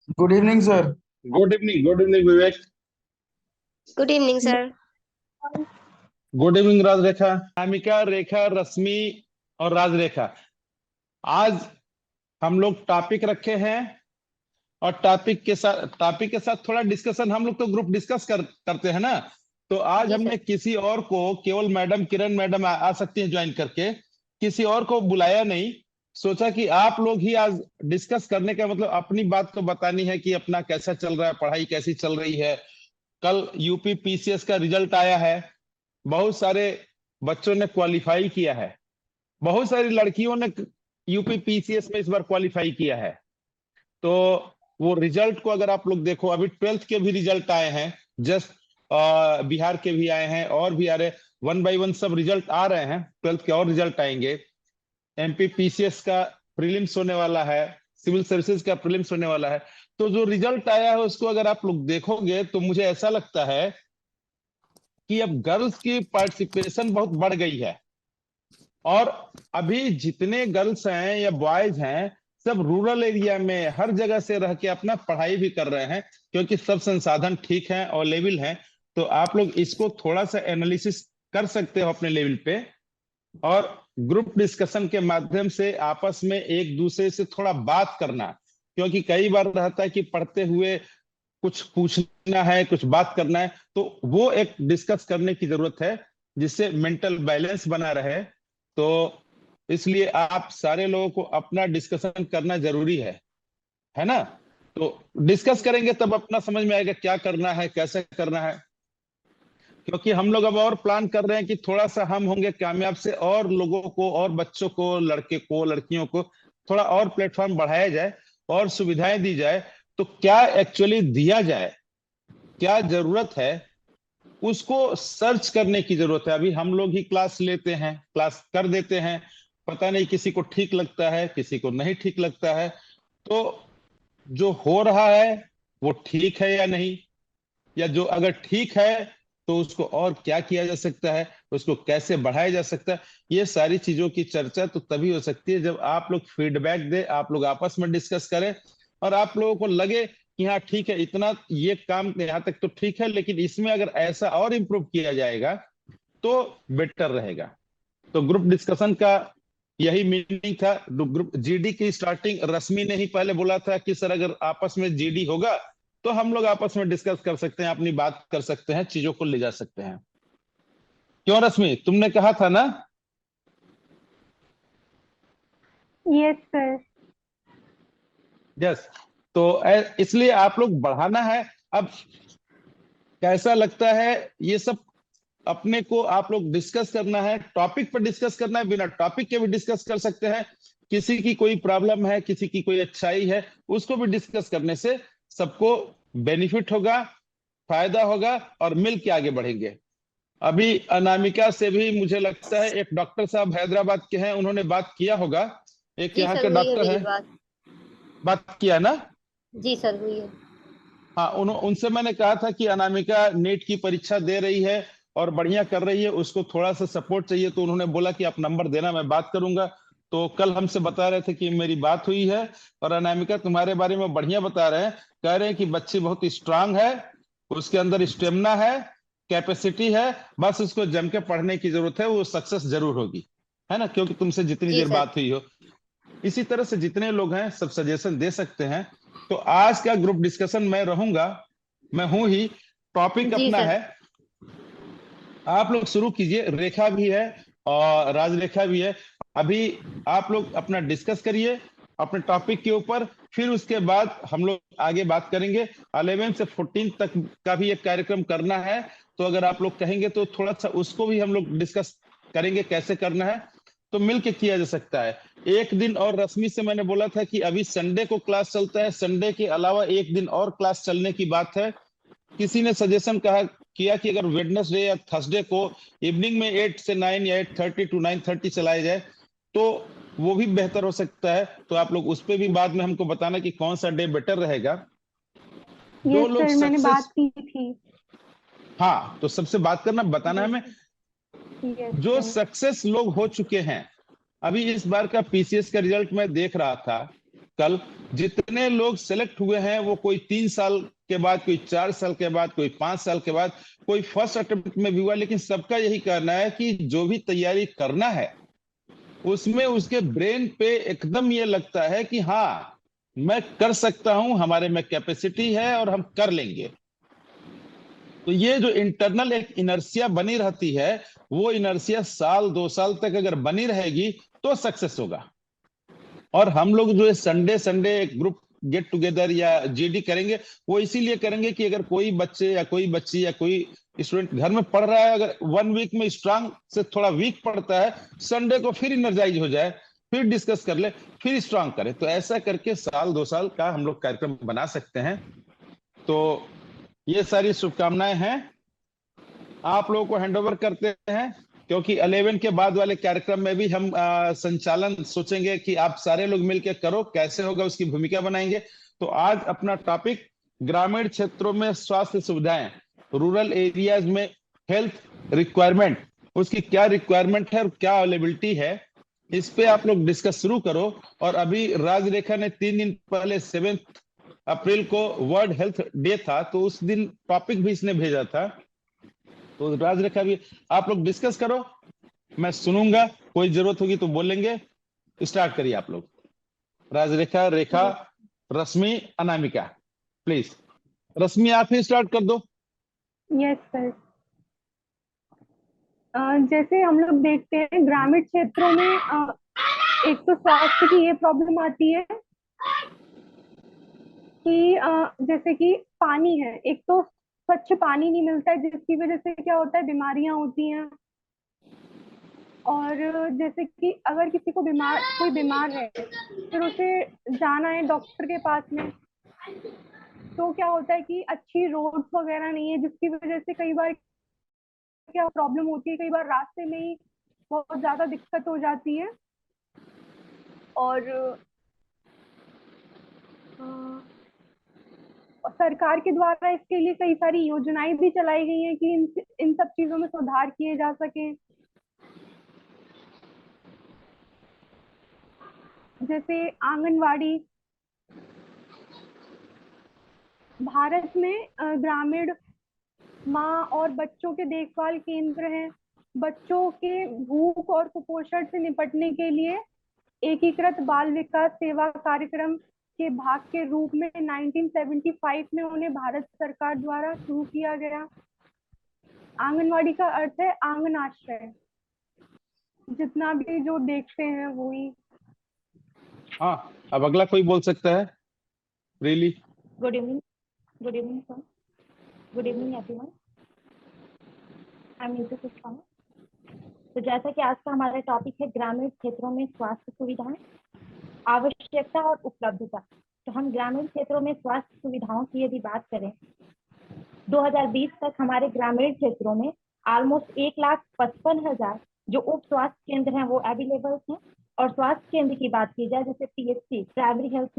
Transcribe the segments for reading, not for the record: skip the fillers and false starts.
Good evening sir. Good evening Vivek. Good evening sir. Good evening Rajrekha, Anamika, Rekha, Rashmi और राजरेखा। आज हम लोग टॉपिक रखे हैं और टॉपिक के साथ थोड़ा डिस्कशन। हम लोग तो ग्रुप डिस्कस करते हैं ना। तो आज जी सर। हमने किसी और को, केवल मैडम किरण मैडम आ सकती हैं ज्वाइन करके, किसी और को बुलाया नहीं। सोचा कि आप लोग ही आज डिस्कस करने का मतलब अपनी बात तो बतानी है कि अपना कैसा चल रहा है, पढ़ाई कैसी चल रही है। कल यूपी पीसीएस का रिजल्ट आया है। बहुत सारे बच्चों ने क्वालिफाई किया है। बहुत सारी लड़कियों ने यूपी पीसीएस में इस बार क्वालिफाई किया है। तो वो रिजल्ट को अगर आप लोग देखो, अभी ट्वेल्थ के भी रिजल्ट आए हैं। जस्ट बिहार के भी आए हैं और भी आ रहे। वन बाय वन सब रिजल्ट आ रहे हैं। ट्वेल्थ के और रिजल्ट आएंगे। एमपी पीसीएस का प्रीलिम्स होने वाला है। सिविल सर्विसेज का प्रीलिम्स होने वाला है। तो जो रिजल्ट आया है उसको अगर आप लोग देखोगे तो मुझे ऐसा लगता है कि अब गर्ल्स की पार्टिसिपेशन बहुत बढ़ गई है। और अभी जितने गर्ल्स हैं या बॉयज हैं, सब रूरल एरिया में हर जगह से रह के अपना पढ़ाई भी कर रहे हैं, क्योंकि सब संसाधन ठीक है और लेवल है। तो आप लोग इसको थोड़ा सा एनालिसिस कर सकते हो अपने लेवल पे, और ग्रुप डिस्कशन के माध्यम से आपस में एक दूसरे से थोड़ा बात करना। क्योंकि कई बार रहता है कि पढ़ते हुए कुछ पूछना है, कुछ बात करना है, तो वो एक डिस्कस करने की जरूरत है, जिससे मेंटल बैलेंस बना रहे। तो इसलिए आप सारे लोगों को अपना डिस्कशन करना जरूरी है ना। तो डिस्कस करेंगे तब अपना समझ में आएगा क्या करना है, कैसे करना है। क्योंकि हम लोग अब और प्लान कर रहे हैं कि थोड़ा सा हम होंगे कामयाब से और लोगों को और बच्चों को, लड़के को, लड़कियों को थोड़ा और प्लेटफॉर्म बढ़ाया जाए और सुविधाएं दी जाए। तो क्या एक्चुअली दिया जाए, क्या जरूरत है, उसको सर्च करने की जरूरत है। अभी हम लोग ही क्लास लेते हैं, क्लास कर देते हैं। पता नहीं किसी को ठीक लगता है, किसी को नहीं ठीक लगता है। तो जो हो रहा है वो ठीक है या नहीं, या जो अगर ठीक है तो उसको और क्या किया जा सकता है, उसको कैसे बढ़ाया जा सकता है। ये सारी चीजों की चर्चा तो तभी हो सकती है जब आप लोग फीडबैक दे, आप लोग आपस में डिस्कस करें, और आप लोगों को लगे कि हाँ ठीक है, इतना ये काम यहाँ तक तो ठीक है, लेकिन इसमें अगर ऐसा और इम्प्रूव किया जाएगा तो बेटर रहेगा। तो ग्रुप डिस्कशन का यही मीनिंग था। ग्रुप जीडी की स्टार्टिंग रश्मि ने ही पहले बोला था कि सर अगर आपस में जीडी होगा तो हम लोग आपस में डिस्कस कर सकते हैं, अपनी बात कर सकते हैं, चीजों को ले जा सकते हैं। क्यों रश्मि, तुमने कहा था ना? Yes sir. यस। तो इसलिए आप लोग बढ़ाना है। अब कैसा लगता है ये सब, अपने को आप लोग डिस्कस करना है, टॉपिक पर डिस्कस करना है, बिना टॉपिक के भी डिस्कस कर सकते हैं। किसी की कोई प्रॉब्लम है, किसी की कोई अच्छाई है, उसको भी डिस्कस करने से सबको बेनिफिट होगा, फायदा होगा, और मिल के आगे बढ़ेंगे। अभी अनामिका से भी मुझे लगता है, एक डॉक्टर साहब हैदराबाद के हैं, उन्होंने बात किया होगा। एक जी यहाँ सर, के हुई है डॉक्टर मेरी हैं, बात। बात किया ना? जी सर, हुई है। हाँ, उनसे मैंने कहा था कि अनामिका नीट की परीक्षा दे रही है और बढ़िया कर रही है, उसको थोड़ा सा सपोर्ट चाहिए। तो उन्होंने बोला कि आप नंबर देना, मैं बात करूंगा। तो कल हमसे बता रहे थे कि मेरी बात हुई है, और अनामिका तुम्हारे बारे में बढ़िया बता रहे हैं। कह रहे हैं कि बच्ची बहुत स्ट्रांग है, उसके अंदर स्टेमिना है, कैपेसिटी है, बस उसको जम के पढ़ने की जरूरत है, वो सक्सेस जरूर होगी। है ना? क्योंकि तुमसे जितनी जी देर सर। बात हुई हो, इसी तरह से जितने लोग हैं सब सजेशन दे सकते हैं। तो आज का ग्रुप डिस्कशन मैं रहूंगा, मैं हूं ही। टॉपिक जी अपना सर। है, आप लोग शुरू कीजिए। रेखा भी है और राजरेखा भी है। अभी आप लोग अपना डिस्कस करिए अपने टॉपिक के ऊपर, फिर उसके बाद हम लोग आगे बात करेंगे। 11 से 14 तक का भी एक कार्यक्रम करना है। तो अगर आप लोग कहेंगे तो थोड़ा सा उसको भी हम लोग डिस्कस करेंगे कैसे करना है। तो मिलके किया जा सकता है। एक दिन और रश्मि से मैंने बोला था कि अभी संडे को क्लास चलता है, संडे के अलावा एक दिन और क्लास चलने की बात है। किसी ने सजेशन कहा किया कि अगर वेडनेसडे या थर्सडे को इवनिंग में 8 से 9 या 8:30 to 9:30 चलाया जाए तो वो भी बेहतर हो सकता है। तो आप लोग उस पर भी बाद में हमको बताना कि कौन सा डे बेटर रहेगा। जो यस लोग सर, मैंने बात सक्सेस, की थी। हाँ, तो सबसे बात करना, बताना है यस हमें। यस जो सर। सक्सेस लोग हो चुके हैं, अभी इस बार का पीसीएस का रिजल्ट मैं देख रहा था, कल जितने लोग सेलेक्ट हुए हैं वो कोई 3 साल के बाद, कोई 4 साल के बाद, कोई 5 साल के बाद, कोई फर्स्ट अटेम्प्ट में भी हुआ, लेकिन सबका यही कहना है कि जो भी तैयारी करना है उसमें उसके ब्रेन पे एकदम ये लगता है कि हाँ मैं कर सकता हूं, हमारे में कैपेसिटी है और हम कर लेंगे। तो ये जो इंटरनल एक इनर्सिया बनी रहती है, वो इनर्सिया 1-2 साल तक अगर बनी रहेगी तो सक्सेस होगा। और हम लोग जो है संडे संडे एक ग्रुप गेट टुगेदर या जीडी करेंगे, वो इसीलिए करेंगे कि अगर कोई बच्चे या कोई बच्ची या कोई स्टूडेंट घर में पढ़ रहा है, अगर 1 वीक में स्ट्रांग से थोड़ा वीक पढ़ता है, संडे को फिर इनर्जाइज हो जाए, फिर डिस्कस कर ले, फिर स्ट्रांग करे। तो ऐसा करके 1-2 साल का हम लोग कार्यक्रम बना सकते हैं। तो ये सारी शुभकामनाएं हैं। आप लोगों को हैंडओवर करते हैं, क्योंकि 11 के बाद वाले कार्यक्रम में भी हम संचालन सोचेंगे कि आप सारे लोग मिलकर करो, कैसे होगा उसकी भूमिका बनाएंगे। तो आज अपना टॉपिक ग्रामीण क्षेत्रों में स्वास्थ्य सुविधाएं, रूरल एरियाज में हेल्थ रिक्वायरमेंट, उसकी क्या रिक्वायरमेंट है और क्या अवेलेबिलिटी है, इस पे आप लोग डिस्कस शुरू करो। और अभी राजरेखा ने 3 दिन पहले 7 अप्रैल को वर्ल्ड हेल्थ डे था, तो उस दिन टॉपिक भी इसने भेजा था। तो राजरेखा भी आप लोग डिस्कस करो, मैं सुनूंगा, कोई जरूरत होगी तो बोलेंगे। स्टार्ट करिए आप लोग। राजरेखा, रेखा, रश्मि, अनामिका, प्लीज। रश्मि आप ही स्टार्ट कर दो। Yes sir. जैसे हम लोग देखते हैं ग्रामीण क्षेत्रों में एक तो स्वास्थ्य की ये प्रॉब्लम आती है कि जैसे कि पानी है, एक तो स्वच्छ पानी नहीं मिलता है, जिसकी वजह से क्या होता है, बीमारियां होती हैं। और जैसे कि अगर किसी को कोई बीमार है, फिर उसे जाना है डॉक्टर के पास में, तो क्या होता है कि अच्छी रोड्स वगैरह नहीं है, जिसकी वजह से कई बार क्या प्रॉब्लम होती है, कई बार रास्ते में ही बहुत ज्यादा दिक्कत हो जाती है। और सरकार के द्वारा इसके लिए कई सारी योजनाएं भी चलाई गई हैं कि इन सब चीजों में सुधार किए जा सके। जैसे आंगनवाड़ी, भारत में ग्रामीण माँ और बच्चों के देखभाल केंद्र हैं। बच्चों के भूख और कुपोषण से निपटने के लिए एकीकृत बाल विकास सेवा कार्यक्रम के भाग के रूप में 1975 में उन्हें भारत सरकार द्वारा शुरू किया गया। आंगनवाड़ी का अर्थ है आंगन आश्रय, जितना भी जो देखते हैं वही। हाँ, अब अगला कोई बोल सकता है। Really good evening sir, good evening everyone, I am Neetu Kushwaha. तो जैसा कि आज का हमारा टॉपिक है ग्रामीण क्षेत्रों में स्वास्थ्य सुविधाएं, आवश्यकता और उपलब्धता। तो हम ग्रामीण क्षेत्रों में स्वास्थ्य सुविधाओं की यदि बात करें, 2020 तक हमारे ग्रामीण क्षेत्रों में ऑलमोस्ट 1,55,000 जो उप स्वास्थ्य केंद्र हैं वो अवेलेबल हैं। और स्वास्थ्य केंद्र की बात की जाए, जैसे पीएचसी प्राइमरी हेल्थ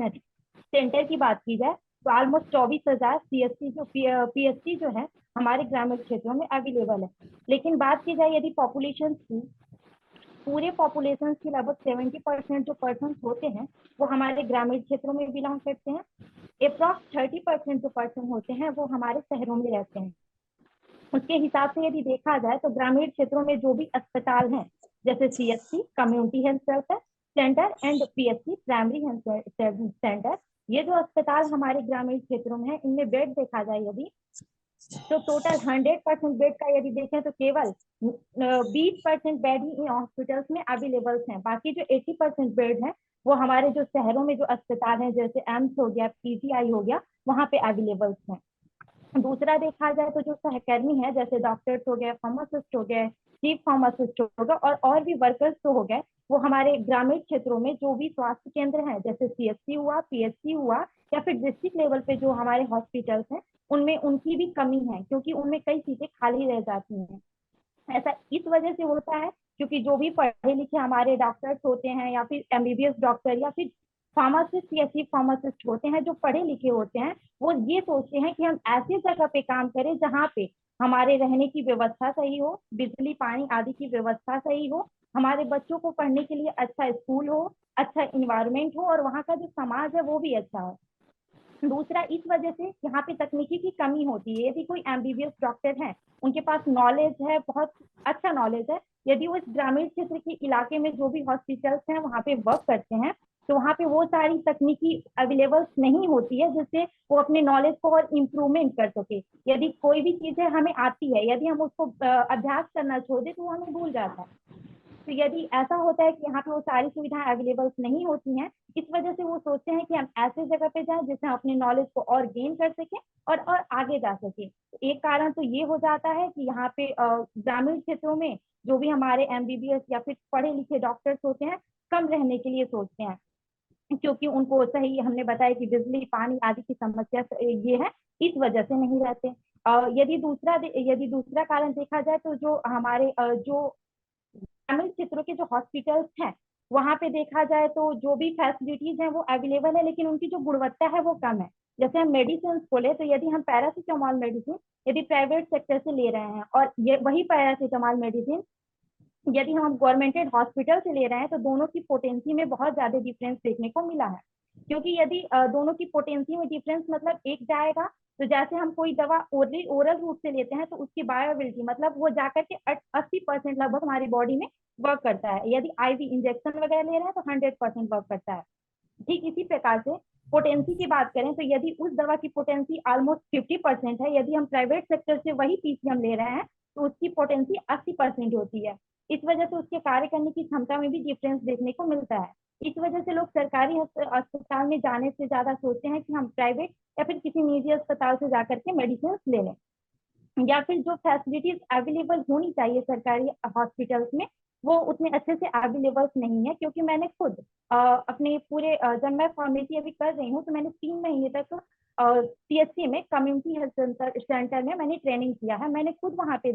सेंटर की बात की जाए, तो ऑलमोस्ट 24,000 सीएचसी जो पीएचसी जो है हमारे ग्रामीण क्षेत्रों में अवेलेबल है। लेकिन बात की जाए यदि पॉपुलेशन की, पूरे पॉपुलेशन की लगभग 70% जो पर्सन होते हैं वो हमारे ग्रामीण क्षेत्रों में बिलोंग करते हैं। अप्रॉक्स 30% जो पर्सन होते हैं वो हमारे शहरों में रहते हैं। उसके हिसाब से यदि देखा जाए तो ग्रामीण क्षेत्रों में जो भी अस्पताल हैं, जैसे CHC community health centre and PHC primary health centre, ये जो अस्पताल हमारे ग्रामीण क्षेत्रों में है, इनमें बेड देखा जाए यदि, तो टोटल 100% बेड का यदि देखें तो केवल 20% बेड ही इन हॉस्पिटल्स में अवेलेबल हैं। बाकी जो 80% बेड हैं वो हमारे जो शहरों में जो अस्पताल हैं, जैसे एम्स हो गया, पीजीआई हो गया, वहाँ पे अवेलेबल हैं। दूसरा देखा जाए तो जो सहकर्मी है, जैसे डॉक्टर्स हो गए, फार्मासिस्ट हो गए, चीफ फार्मासिस्ट हो गए, और भी वर्कर्स तो हो गए, वो हमारे ग्रामीण क्षेत्रों में जो भी स्वास्थ्य केंद्र हैं, जैसे सीएचसी हुआ, पीएचसी हुआ, या फिर डिस्ट्रिक्ट लेवल पे जो हमारे हॉस्पिटल्स हैं, उनमें उनकी भी कमी है, क्योंकि उनमें कई सीटें खाली रह जाती हैं। ऐसा इस वजह से होता है क्योंकि जो भी पढ़े लिखे हमारे डॉक्टर्स होते हैं, या फिर एमबीबीएस डॉक्टर, या फिर फार्मासिस्ट या चीफ फार्मासिस्ट होते हैं, जो पढ़े लिखे होते हैं, वो ये सोचते हैं कि हम ऐसी जगह पे काम करें जहाँ पे हमारे रहने की व्यवस्था सही हो, बिजली पानी आदि की व्यवस्था सही हो, हमारे बच्चों को पढ़ने के लिए अच्छा स्कूल हो, अच्छा इन्वायरमेंट हो और वहाँ का जो समाज है वो भी अच्छा हो। दूसरा, इस वजह से यहाँ पे तकनीकी की कमी होती है। यदि कोई एमबीबीएस डॉक्टर है, उनके पास नॉलेज है, बहुत अच्छा नॉलेज है, यदि वो इस ग्रामीण क्षेत्र के इलाके में जो भी हॉस्पिटल्स हैं वहाँ पे वर्क करते हैं, तो वहाँ पे वो सारी तकनीकी अवेलेबल नहीं होती है जिससे वो अपने नॉलेज को और इम्प्रूवमेंट कर सके। यदि कोई भी चीजें हमें आती है, यदि हम उसको अभ्यास करना छोड़ दें तो वो हमें भूल जाता है। तो यदि ऐसा होता है कि यहाँ पे वो सारी सुविधाएं अवेलेबल नहीं होती हैं, इस वजह से वो सोचते हैं कि हम ऐसे जगह पे जाएं जिससे हम अपने नॉलेज को और गेन कर सकें और आगे जा सके। एक कारण तो ये हो जाता है कि यहाँ पे ग्रामीण क्षेत्रों में जो भी हमारे एमबीबीएस या फिर पढ़े लिखे डॉक्टर्स होते हैं, कम रहने के लिए सोचते हैं, क्योंकि उनको सही, हमने बताया कि बिजली पानी आदि की समस्या ये है, इस वजह से नहीं रहते। यदि दूसरा कारण देखा जाए तो जो हमारे जो ग्रामीण क्षेत्रों के जो हॉस्पिटल्स हैं, वहां पे देखा जाए तो जो भी फैसिलिटीज हैं वो अवेलेबल है, लेकिन उनकी जो गुणवत्ता है वो कम है। जैसे हम मेडिसिन बोले तो यदि हम पैरासीटामोल मेडिसिन यदि प्राइवेट सेक्टर से ले रहे हैं और ये वही पैरासीटामोल मेडिसिन यदि हम गवर्नमेंटेड हॉस्पिटल से ले रहे हैं, तो दोनों की पोटेंसी में बहुत ज्यादा डिफरेंस देखने को मिला है। क्योंकि यदि दोनों की पोटेंसी में डिफरेंस मतलब एक जाएगा, तो जैसे हम कोई दवा ओरल रूट से लेते हैं तो उसकी बायोबिलिटी मतलब वो जाकर के 80% लगभग हमारी बॉडी में वर्क करता है। यदि आईवी इंजेक्शन वगैरह ले रहे हैं तो 100% वर्क करता है। ठीक इसी प्रकार से पोटेंसी की बात करें तो यदि उस दवा की पोटेंसी ऑलमोस्ट 50% है, यदि हम प्राइवेट सेक्टर से वही पीसीएम ले रहे हैं तो उसकी पोटेंसी 80% होती है। इस वजह से उसके कार्य करने की क्षमता में भी डिफरेंस देखने को मिलता है। इस वजह से लोग सरकारी अस्पताल में जाने से ज्यादा सोचते हैं कि हम प्राइवेट या फिर किसी निजी अस्पताल से जाकर के मेडिसिन ले लें, या फिर जो फैसिलिटीज अवेलेबल होनी चाहिए सरकारी हॉस्पिटल्स में वो उतने अच्छे से अवेलेबल नहीं है। क्योंकि मैंने खुद अपने पूरे जब मैं फार्मेसी अभी कर रही हूँ तो मैंने 3 महीने तक पीएचसी में कम्युनिटी हेल्थ सेंटर में मैंने ट्रेनिंग किया है। मैंने खुद वहाँ पे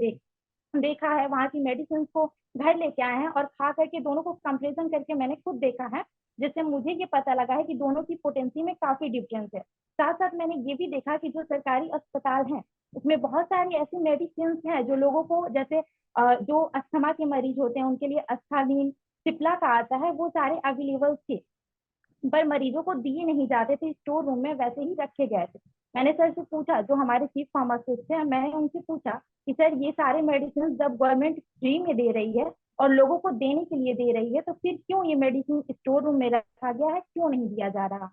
देखा है, वहाँ की मेडिसिन को घर लेके आए हैं और खा करके दोनों को कंपेरिजन करके मैंने खुद देखा है, जिससे मुझे ये पता लगा है कि दोनों की पोटेंसी में काफी डिफरेंस है। साथ साथ मैंने ये भी देखा कि जो सरकारी अस्पताल हैं उसमें बहुत सारी ऐसी मेडिसिन हैं जो लोगों को, जैसे जो अस्थमा के मरीज होते हैं उनके लिए अस्थालीन सिप्ला का आता है, वो सारे अवेलेबल थे, पर मरीजों को दिए नहीं जाते थे, स्टोर रूम में वैसे ही रखे गए थे। मैंने सर से पूछा, जो हमारे चीफ फार्मासिस्ट हैं, मैंने उनसे पूछा कि सर ये सारे मेडिसिन जब गवर्नमेंट फ्री में दे रही है और लोगों को देने के लिए दे रही है, तो फिर क्यों ये मेडिसिन स्टोर रूम में रखा गया है, क्यों नहीं दिया जा रहा।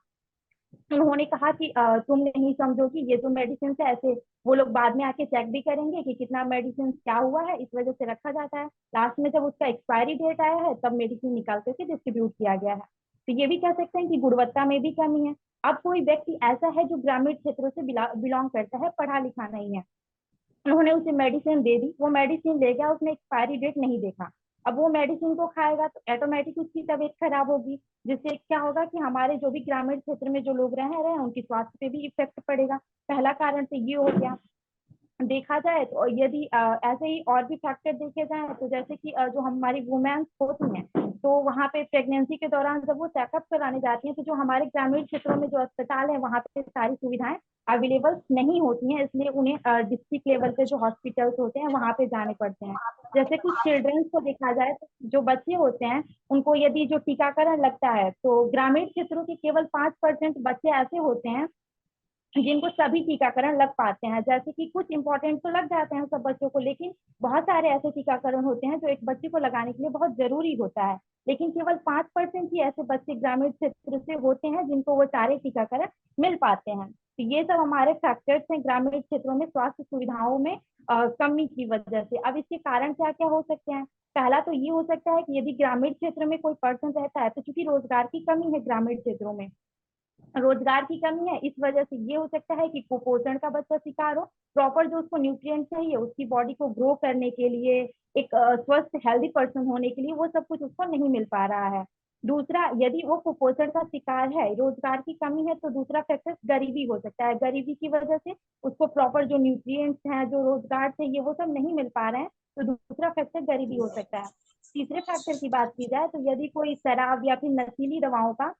उन्होंने कहा कि तुम नहीं समझोगी, ये जो मेडिसिन है ऐसे वो लोग बाद में आके चेक भी करेंगे कि कितना मेडिसिन क्या हुआ है, इस वजह से रखा जाता है। लास्ट में जब उसका एक्सपायरी डेट आया है तब मेडिसिन निकाल करके डिस्ट्रीब्यूट किया गया है। तो ये भी कह सकते हैं कि गुणवत्ता में भी कमी है। अब कोई व्यक्ति ऐसा है जो ग्रामीण क्षेत्रों से बिलोंग करता है, पढ़ा लिखा नहीं है, उन्होंने उसे मेडिसिन दे दी, वो मेडिसिन ले गया, उसने एक्सपायरी डेट नहीं देखा। अब वो मेडिसिन को खाएगा तो ऑटोमेटिक उसकी तबीयत खराब होगी, जिससे क्या होगा कि हमारे जो भी ग्रामीण क्षेत्र में जो लोग रह रहे हैं उनकी स्वास्थ्य पे भी इफेक्ट पड़ेगा। पहला कारण तो ये हो गया। देखा जाए तो यदि ऐसे ही और भी फैक्टर देखे जाए तो जैसे कि जो हमारी वुमेन्स होती हैं तो वहाँ पे प्रेगनेंसी के दौरान जब वो चेकअप कराने जाती हैं तो जो हमारे ग्रामीण क्षेत्रों में जो अस्पताल है वहाँ पे सारी सुविधाएं अवेलेबल नहीं होती हैं, इसलिए उन्हें डिस्ट्रिक्ट लेवल पे जो हॉस्पिटल्स होते हैं वहाँ पे जाने पड़ते हैं। जैसे कुछ चिल्ड्रंस को देखा जाए तो जो बच्चे होते हैं उनको यदि जो टीकाकरण लगता है तो ग्रामीण क्षेत्रों के केवल 5% बच्चे ऐसे होते हैं जिनको सभी टीकाकरण लग पाते हैं। जैसे कि कुछ इंपॉर्टेंट तो लग जाते हैं सब बच्चों को, लेकिन बहुत सारे ऐसे टीकाकरण होते हैं जो एक बच्चे को लगाने के लिए बहुत जरूरी होता है, लेकिन केवल 5% ही ऐसे बच्चे ग्रामीण क्षेत्र से होते हैं जिनको वो सारे टीकाकरण मिल पाते हैं। तो ये सब हमारे फैक्टर्स हैं ग्रामीण क्षेत्रों में स्वास्थ्य सुविधाओं में कमी की वजह से। अब इसके कारण क्या क्या हो सकते हैं। पहला तो ये हो सकता है कि यदि ग्रामीण क्षेत्र में कोई पर्सन रहता है तो चूंकि रोजगार की कमी है ग्रामीण क्षेत्रों में, रोजगार की कमी है, इस वजह से ये हो सकता है कि कुपोषण का बच्चा शिकार हो। प्रॉपर जो उसको न्यूट्रिएंट चाहिए उसकी बॉडी को ग्रो करने के लिए, एक स्वस्थ हेल्दी पर्सन होने के लिए, वो सब कुछ उसको नहीं मिल पा रहा है। दूसरा, यदि वो कुपोषण का शिकार है, रोजगार की कमी है, तो दूसरा फैक्टर गरीबी हो सकता है। गरीबी की वजह से उसको प्रॉपर जो न्यूट्रिएंट्स हैं, जो रोजगार चाहिए, वो सब नहीं मिल पा रहे हैं, तो दूसरा फैक्टर गरीबी हो सकता है। तीसरे फैक्टर की बात की जाए तो यदि कोई शराब या फिर नशीली दवाओं का,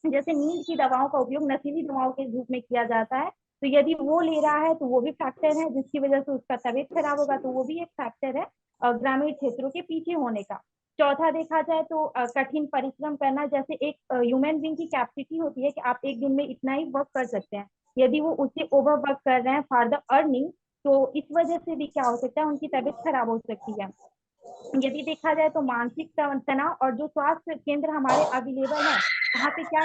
जैसे नींद की दवाओं का उपयोग नशीली दवाओं के रूप में किया जाता है, तो यदि वो ले रहा है तो वो भी फैक्टर है जिसकी वजह से उसका तबीयत खराब होगा, तो वो भी एक फैक्टर है ग्रामीण क्षेत्रों के पीछे होने का। चौथा देखा जाए तो कठिन परिश्रम करना, जैसे एक ह्यूमन बीइंग की कैपेसिटी होती है कि आप एक दिन में इतना ही वर्क कर सकते हैं, यदि वो उससे ओवर वर्क कर रहे हैं फॉर द अर्निंग, तो इस वजह से भी क्या हो सकता है, उनकी तबीयत खराब हो सकती है। यदि देखा जाए तो मानसिक तनाव, और जो स्वास्थ्य केंद्र हमारे अवेलेबल है वहाँ पे क्या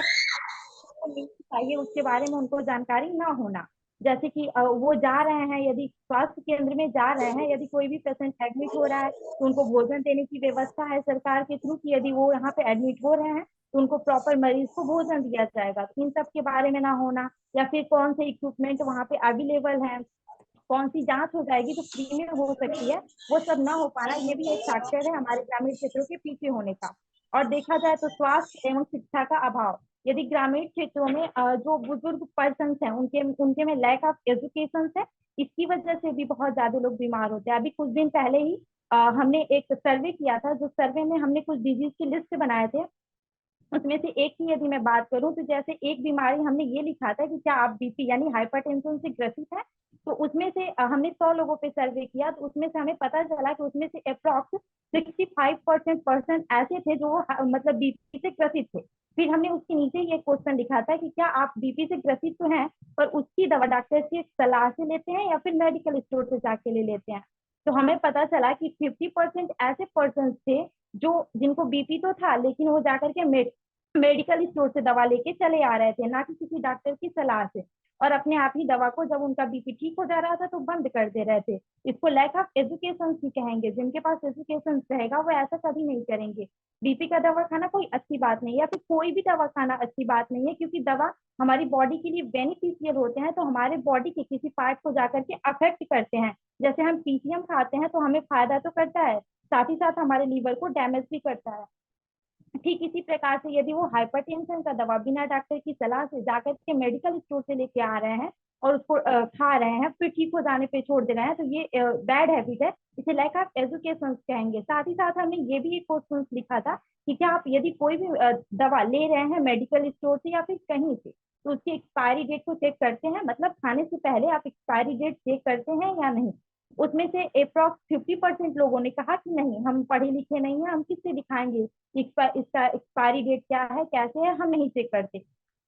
चाहिए उसके बारे में उनको जानकारी ना होना। जैसे कि वो जा रहे हैं, यदि स्वास्थ्य केंद्र में जा रहे हैं, यदि कोई भी पेशेंट एडमिट हो रहा है तो उनको भोजन देने की व्यवस्था है सरकार के थ्रू कि यदि वो यहाँ पे एडमिट हो रहे हैं तो उनको प्रॉपर मरीज को भोजन दिया जाएगा, तो इन सब के बारे में ना होना। या फिर कौन से इक्विपमेंट वहाँ पे अवेलेबल है, कौन सी जांच हो जाएगी तो फ्री में हो सकती है, वो सब ना हो पाना, ये भी एक फैक्टर है हमारे ग्रामीण क्षेत्रों के पीछे होने का। और देखा जाए तो स्वास्थ्य एवं शिक्षा का अभाव, यदि ग्रामीण क्षेत्रों में जो बुजुर्ग पर्सन हैं उनके उनके में लैक ऑफ एजुकेशन है, इसकी वजह से भी बहुत ज्यादा लोग बीमार होते हैं। अभी कुछ दिन पहले ही हमने एक सर्वे किया था, जो सर्वे में हमने कुछ डिजीज की लिस्ट बनाए थे, उसमें से एक की यदि मैं बात करूं तो जैसे एक बीमारी हमने ये लिखा था कि क्या आप बीपी यानी हाइपरटेंशन से ग्रसित है, तो उसमें से हमने 100 लोगों पे सर्वे किया, तो उसमें से हमें पता चला कि उसमें से अप्रॉक्स 65% पर्सन ऐसे थे जो मतलब बीपी से ग्रसित थे। फिर हमने उसके नीचे ये क्वेश्चन लिखा था कि क्या आप बीपी से ग्रसित तो हैं पर उसकी दवा डॉक्टर की सलाह से लेते हैं या फिर मेडिकल स्टोर से जाके ले लेते हैं। तो हमें पता चला कि 50% ऐसे पर्सन थे जो जिनको बीपी तो था लेकिन वो जाकर के मेडिकल स्टोर से दवा लेके चले आ रहे थे, ना कि किसी डॉक्टर की सलाह से, और अपने आप ही दवा को जब उनका बीपी ठीक हो जा रहा था तो बंद कर दे रहे थे। इसको लैक ऑफ एजुकेशन ही कहेंगे, जिनके पास एजुकेशन रहेगा वो ऐसा कभी नहीं करेंगे। बीपी का दवा खाना कोई अच्छी बात नहीं है, या फिर कोई भी दवा खाना अच्छी बात नहीं है, क्योंकि दवा हमारी बॉडी के लिए बेनिफिशियल होते हैं, तो हमारे बॉडी के किसी पार्ट को जाकर के अफेक्ट करते हैं। जैसे हम पीसीएम खाते हैं तो हमें फायदा तो करता है, साथ ही साथ हमारे लीवर को डैमेज भी करता है। ठीक इसी प्रकार से यदि वो हाइपरटेंशन का दवा बिना डॉक्टर की सलाह से जाकर के मेडिकल स्टोर से लेके आ रहे हैं और उसको खा रहे हैं, फिर ठीक हो जाने पे छोड़ दे रहे हैं, तो ये बैड हैबिट है, इसे लैक ऑफ एजुकेशन कहेंगे। साथ ही साथ हमने ये भी एक क्वेश्चन लिखा था कि क्या आप यदि कोई भी दवा ले रहे हैं मेडिकल स्टोर से या फिर कहीं से, तो उसकी एक्सपायरी डेट को चेक करते हैं, मतलब खाने से पहले आप एक्सपायरी डेट चेक करते हैं या नहीं। उसमें से अप्रॉक्स 50% लोगों ने कहा कि नहीं, हम पढ़े लिखे नहीं है, हम किससे दिखाएंगे इसका एक्सपायरी डेट क्या है कैसे है, हम नहीं चेक करते,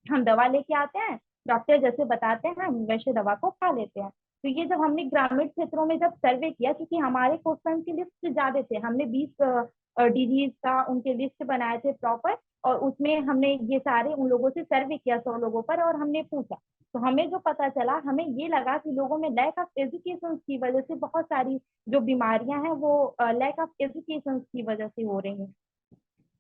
हम दवा लेके आते हैं, डॉक्टर जैसे बताते हैं हम वैसे दवा को खा लेते हैं। तो ये जब हमने ग्रामीण क्षेत्रों में जब सर्वे किया, क्योंकि हमारे क्वेश्चन की लिस्ट ज्यादा थे, हमने 20 डिजीज का उनके लिस्ट बनाए थे प्रॉपर, और उसमें हमने ये सारे उन लोगों से सर्वे किया 100 लोगों पर, और हमने पूछा, तो हमें जो पता चला, हमें ये लगा कि लोगों में लैक ऑफ एजुकेशन की वजह से बहुत सारी जो बीमारियां हैं वो लैक ऑफ एजुकेशन की वजह से हो रही हैं।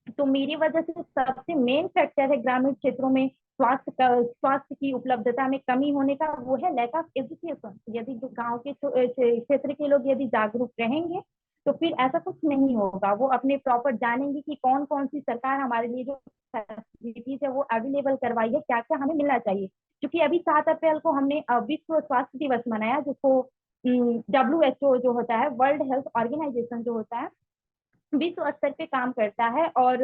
तो मेरी वजह से सबसे मेन फैक्टर है ग्रामीण क्षेत्रों में स्वास्थ्य की उपलब्धता में कमी होने का, वो है लैक ऑफ एजुकेशन। यदि जो गांव के क्षेत्र के लोग यदि जागरूक रहेंगे तो फिर ऐसा कुछ नहीं होगा, वो अपने प्रॉपर जानेंगे कि कौन कौन सी सरकार हमारे लिए जो फैसिलिटीज है वो अवेलेबल करवाई है, क्या क्या हमें मिलना चाहिए। क्योंकि अभी 7 अप्रैल को हमने विश्व स्वास्थ्य दिवस मनाया, जिसको WHO जो होता है, वर्ल्ड हेल्थ ऑर्गेनाइजेशन जो होता है, विश्व स्तर पे काम करता है। और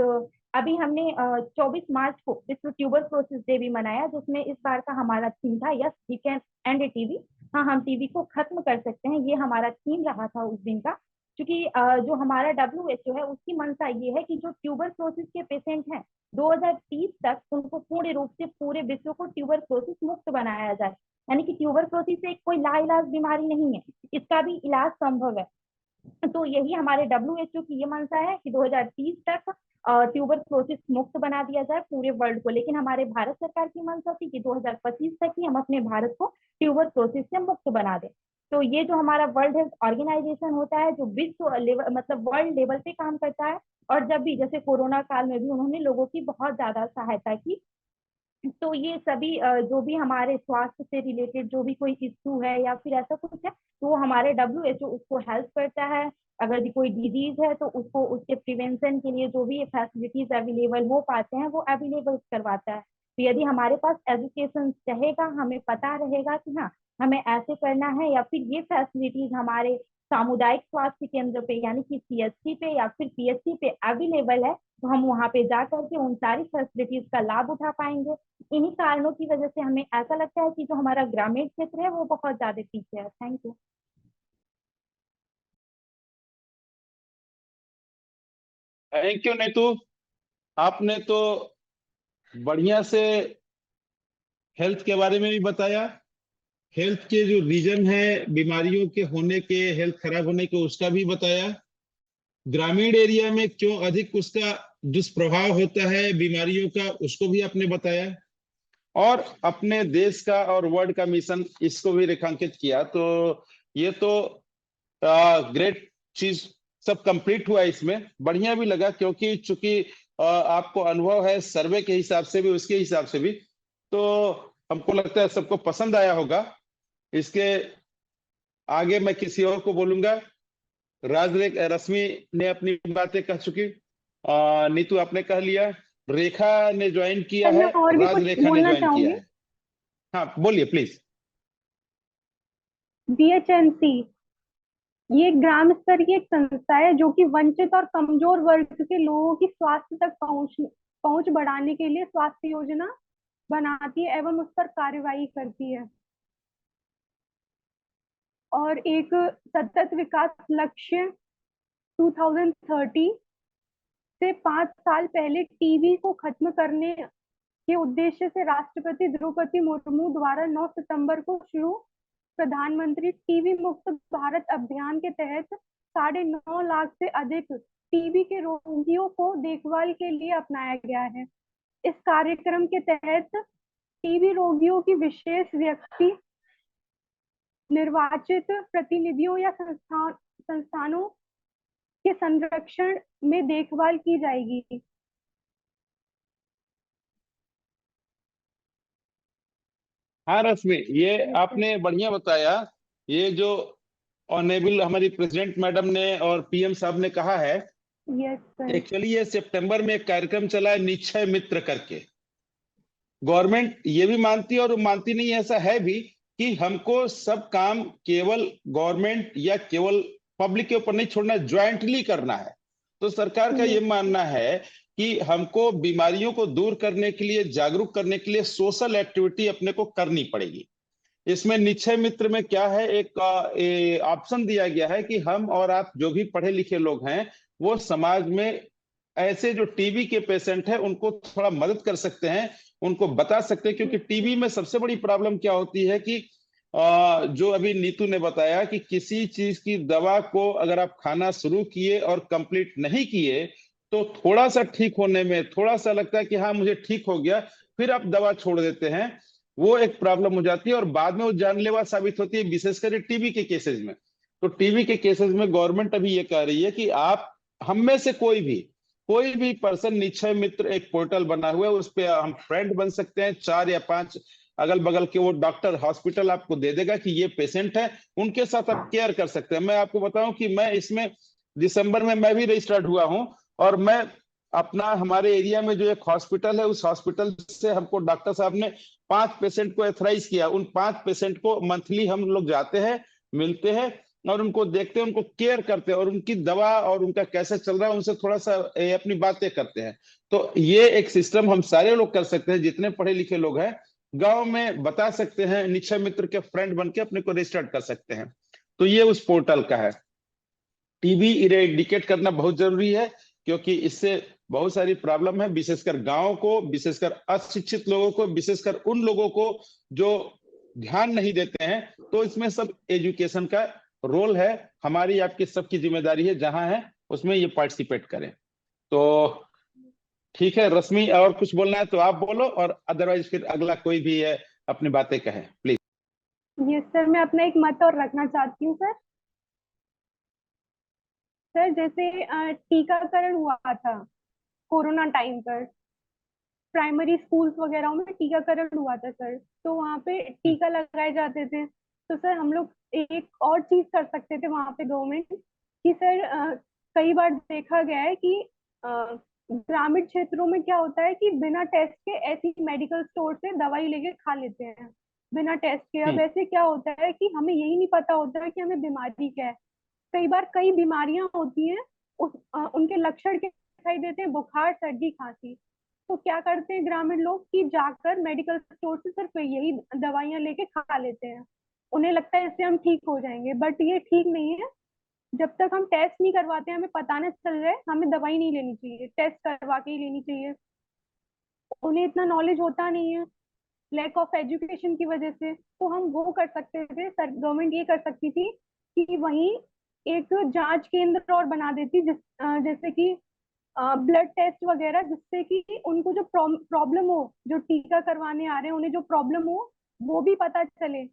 अभी हमने 24 मार्च को विश्व ट्यूबरक्लोसिस डे भी मनाया, जिसमें इस बार का हमारा थीम था yes we can end TB, हाँ हम टीबी को खत्म कर सकते हैं, ये हमारा थीम रहा था उस दिन का। क्योंकि जो हमारा WHO है उसकी मंशा ये है कि जो ट्यूबरक्लोसिस के पेशेंट हैं 2030 तक उनको पूर्ण रूप से पूरे विश्व को ट्यूबरक्लोसिस मुक्त बनाया जाए, यानी कि ट्यूबरक्लोसिस एक कोई लाइलाज बीमारी नहीं है, इसका भी इलाज संभव है। तो यही हमारे WHO की ये मंशा है कि 2030 तक ट्यूबरक्लोसिस मुक्त बना दिया जाए पूरे वर्ल्ड को। लेकिन हमारे भारत सरकार की मंशा थी कि 2025 तक ही हम अपने भारत को ट्यूबरक्लोसिस से मुक्त बना दें। तो ये जो हमारा वर्ल्ड हेल्थ ऑर्गेनाइजेशन होता है, जो विश्व लेवल मतलब वर्ल्ड लेवल पे काम करता है, और जब भी जैसे कोरोना काल में भी उन्होंने लोगों की बहुत ज्यादा सहायता की। तो ये सभी जो भी हमारे स्वास्थ्य से रिलेटेड जो भी कोई इश्यू है या फिर ऐसा कुछ है, तो वो हमारे WHO उसको हेल्प करता है। अगर भी कोई डिजीज है तो उसको उसके प्रिवेंशन के लिए जो भी फैसिलिटीज अवेलेबल हो पाते हैं वो अवेलेबल करवाता है। तो यदि हमारे पास एजुकेशन रहेगा, हमें पता रहेगा कि हाँ हमें ऐसे करना है, या फिर ये फैसिलिटीज हमारे सामुदायिक स्वास्थ्य केंद्र पे यानी कि सीएचसी पे या फिर पीएचसी पे अवेलेबल है, तो हम वहाँ पे जा करके उन सारी फैसिलिटीज का लाभ उठा पाएंगे। इन्हीं कारणों की वजह से हमें ऐसा लगता है कि जो हमारा ग्रामीण क्षेत्र है वो बहुत ज्यादा पीछे है। Thank you. Thank you Neetu, आपने तो बढ़िया से हेल्थ के बारे में भी बताया, हेल्थ के जो रीजन है बीमारियों के होने के, हेल्थ खराब होने के, उसका भी बताया। ग्रामीण एरिया में क्यों अधिक उसका दुष्प्रभाव होता है बीमारियों का, उसको भी आपने बताया। और अपने देश का और वर्ल्ड का मिशन, इसको भी रेखांकित किया। तो ये तो ग्रेट चीज सब कंप्लीट हुआ। इसमें बढ़िया भी लगा, क्योंकि चूंकि आपको अनुभव है सर्वे के हिसाब से भी, उसके हिसाब से भी, तो हमको लगता है सबको पसंद आया होगा। इसके आगे मैं किसी और को बोलूंगा। रश्मि ने अपनी बातें कह चुकी, नीतू आपने कह लिया, रेखा ने ज्वाइन किया सर मैं है, और भी राज कुछ रेखा ने बोलना ज्वाइन किया चाहूंगी। है। हाँ बोलिए प्लीज। बीएचएनसी ये ग्राम स्तर की एक संस्था है जो कि वंचित और कमजोर वर्ग के लोगों की स्वास्थ्य तक पहुंच बढ़ाने के लिए स्वास्थ्य योजना बनाती है एवं उस पर कार्यवाही करती है। और एक सतत विकास लक्ष्य 2030 से 5 साल पहले टीबी को खत्म करने के उद्देश्य से राष्ट्रपति द्रौपदी मुर्मू द्वारा 9 सितंबर को शुरू प्रधानमंत्री टीबी मुक्त भारत अभियान के तहत 9.5 लाख से अधिक टीबी के रोगियों को देखभाल के लिए अपनाया गया है। इस कार्यक्रम के तहत टीबी रोगियों की विशेष व्यक्ति निर्वाचित प्रतिनिधियों या संस्थानों के संरक्षण में देखभाल की जाएगी। हाँ रश्मि, ये आपने बढ़िया बताया। ये जो ऑनेबल हमारी प्रेसिडेंट मैडम ने और पीएम साहब ने कहा है, यस सर। एक्चुअली ये सितंबर में एक कार्यक्रम चला है निश्चय मित्र करके। गवर्नमेंट ये भी मानती है और मानती नहीं, ऐसा है भी कि हमको सब काम केवल गवर्नमेंट या केवल पब्लिक के ऊपर नहीं छोड़ना, ज्वाइंटली करना है। तो सरकार का ये मानना है कि हमको बीमारियों को दूर करने के लिए, जागरूक करने के लिए सोशल एक्टिविटी अपने को करनी पड़ेगी। इसमें निश्चय मित्र में क्या है, एक ऑप्शन दिया गया है कि हम और आप जो भी पढ़े लिखे लोग हैं, वो समाज में ऐसे जो टीबी के पेशेंट हैं उनको थोड़ा मदद कर सकते हैं, उनको बता सकते हैं। क्योंकि टीबी में सबसे बड़ी प्रॉब्लम क्या होती है कि जो अभी नीतू ने बताया कि किसी चीज की दवा को अगर आप खाना शुरू किए और कंप्लीट नहीं किए, तो थोड़ा सा ठीक होने में थोड़ा सा लगता है कि हाँ मुझे ठीक हो गया, फिर आप दवा छोड़ देते हैं। वो एक प्रॉब्लम हो जाती है और बाद में वो जानलेवा साबित होती है, विशेषकर टीबी के केसेस में। तो टीबी के केसेस में गवर्नमेंट अभी ये कह रही है कि आप हम में से कोई भी पर्सन, निश्चय मित्र एक पोर्टल बना हुआ है, उस पर हम फ्रेंड बन सकते हैं। 4 या 5 अगल बगल के वो डॉक्टर हॉस्पिटल आपको दे देगा कि ये पेशेंट है, उनके साथ आप केयर कर सकते हैं। मैं आपको बताऊं कि मैं इसमें दिसंबर में मैं भी रजिस्टर्ड हुआ हूं, और मैं अपना हमारे एरिया में जो एक हॉस्पिटल है, उस हॉस्पिटल से हमको डॉक्टर साहब ने 5 पेशेंट को एथराइज किया। उन 5 पेशेंट को मंथली हम लोग जाते हैं, मिलते हैं और उनको देखते हैं, उनको केयर करते हैं और उनकी दवा और उनका कैसे चल रहा है उनसे थोड़ा सा अपनी बातें करते हैं। तो ये एक सिस्टम हम सारे लोग कर सकते हैं, जितने पढ़े लिखे लोग हैं गांव में बता सकते हैं, निश्चय मित्र के फ्रेंड बन के अपने को रजिस्टर्ड कर सकते हैं। तो ये उस पोर्टल का है। टीबी इरेडिकेट करना बहुत जरूरी है, क्योंकि इससे बहुत सारी प्रॉब्लम है, विशेषकर गांव को, विशेषकर अशिक्षित लोगों को, विशेषकर उन लोगों को जो ध्यान नहीं देते हैं। तो इसमें सब एजुकेशन का रोल है, हमारी आपकी सबकी जिम्मेदारी है, जहां है उसमें ये पार्टिसिपेट करें। तो ठीक है रश्मि, और कुछ बोलना है तो आप बोलो, और अदरवाइज फिर अगला कोई भी है अपनी बातें कहे प्लीज। यस सर, मैं अपना एक मत और रखना चाहती हूँ सर। सर जैसे टीकाकरण हुआ था कोरोना टाइम पर, प्राइमरी स्कूल्स वगैरह में टीकाकरण हुआ था सर, तो वहाँ पे टीका लगाए जाते थे। तो सर हम लोग एक और चीज कर सकते थे वहाँ पे गवर्नमेंट कि सर कई बार देखा गया है कि ग्रामीण क्षेत्रों में क्या होता है कि बिना टेस्ट के ऐसी मेडिकल स्टोर से दवाई लेके खा लेते हैं बिना टेस्ट के। अब ऐसे क्या होता है कि हमें यही नहीं पता होता है कि हमें बीमारी क्या है, कई बार कई बीमारियां होती हैं, उनके लक्षण क्या दिखाई देते हैं, बुखार, सर्दी, खांसी। तो क्या करते हैं ग्रामीण लोग कि जाकर मेडिकल स्टोर से सिर्फ यही दवाइयां लेके खा लेते हैं। उन्हें लगता है इससे हम ठीक हो जाएंगे, बट ये ठीक नहीं है। जब तक हम टेस्ट नहीं करवाते, हमें पता नहीं चल जाए, हमें दवाई नहीं लेनी चाहिए, टेस्ट करवा के ही लेनी चाहिए। उन्हें इतना नॉलेज होता नहीं है, लैक ऑफ एजुकेशन की वजह से। तो हम वो कर सकते थे, सर गवर्नमेंट ये कर सकती थी कि वहीं एक जांच केंद्र और बना देती, जैसे कि ब्लड टेस्ट वगैरह, जिससे कि उनको जो प्रॉब्लम हो, जो टीका करवाने आ रहे हैं उन्हें जो प्रॉब्लम हो वो भी पता चले,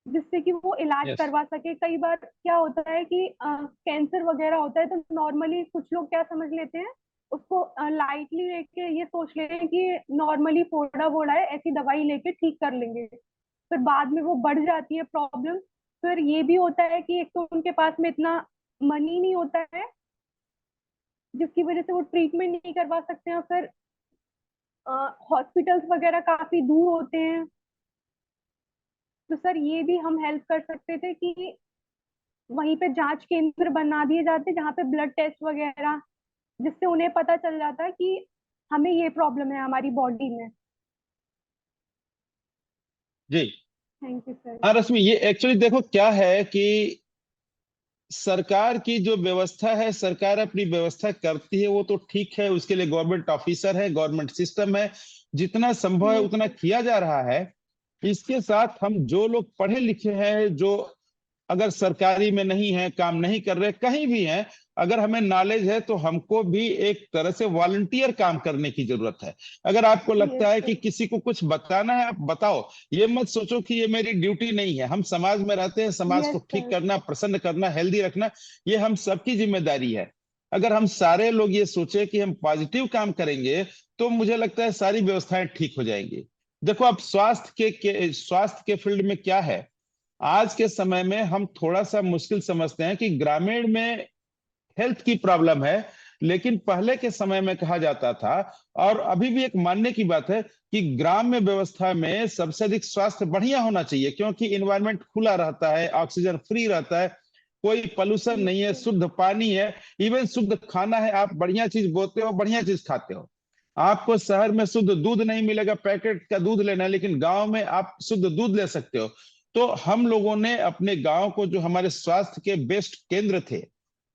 जिससे कि वो इलाज Yes. करवा सके। कई बार क्या होता है कि कैंसर वगैरह होता है, तो नॉर्मली कुछ लोग क्या समझ लेते हैं, उसको लाइटली लेके ये सोच लेते हैं कि नॉर्मली फोड़ा वोड़ा है, ऐसी दवाई लेके ठीक कर लेंगे। फिर बाद में वो बढ़ जाती है प्रॉब्लम। फिर ये भी होता है कि एक तो उनके पास में इतना मनी नहीं होता है, जिसकी वजह से वो ट्रीटमेंट नहीं करवा सकते हैं। फिर हॉस्पिटल्स वगैरह काफी दूर होते हैं। तो सर ये भी हम हेल्प कर सकते थे कि वहीं पे जांच केंद्र बना दिए जाते, जहाँ पे ब्लड टेस्ट वगैरह, जिससे उन्हें पता चल जाता कि हमें ये प्रॉब्लम है हमारी बॉडी में। जी थैंक यू सर। हाँ रश्मि, ये एक्चुअली देखो क्या है कि सरकार की जो व्यवस्था है, सरकार अपनी व्यवस्था करती है, वो तो ठीक है, उसके लिए गवर्नमेंट ऑफिसर है, गवर्नमेंट सिस्टम है, जितना संभव है उतना किया जा रहा है। इसके साथ हम जो लोग पढ़े लिखे हैं, जो अगर सरकारी में नहीं है, काम नहीं कर रहे, कहीं भी हैं, अगर हमें नॉलेज है तो हमको भी एक तरह से वॉलंटियर काम करने की जरूरत है। अगर आपको लगता है कि किसी को कुछ बताना है, आप बताओ। ये मत सोचो कि ये मेरी ड्यूटी नहीं है। हम समाज में रहते हैं, समाज को ठीक करना, प्रसन्न करना, हेल्दी रखना, ये हम सबकी जिम्मेदारी है। अगर हम सारे लोग ये सोचे कि हम पॉजिटिव काम करेंगे, तो मुझे लगता है सारी व्यवस्थाएं ठीक हो जाएंगी। देखो अब स्वास्थ्य के फील्ड में क्या है, आज के समय में हम थोड़ा सा मुश्किल समझते हैं कि ग्रामीण में हेल्थ की प्रॉब्लम है, लेकिन पहले के समय में कहा जाता था, और अभी भी एक मानने की बात है, कि ग्राम्य व्यवस्था में सबसे अधिक स्वास्थ्य बढ़िया होना चाहिए, क्योंकि इन्वायरमेंट खुला रहता है, ऑक्सीजन फ्री रहता है, कोई पोल्यूशन नहीं है, शुद्ध पानी है, इवन शुद्ध खाना है। आप बढ़िया चीज बोते हो, बढ़िया चीज खाते हो। आपको शहर में शुद्ध दूध नहीं मिलेगा, पैकेट का दूध लेना है, लेकिन गांव में आप शुद्ध दूध ले सकते हो। तो हम लोगों ने अपने गांव को, जो हमारे स्वास्थ्य के बेस्ट केंद्र थे,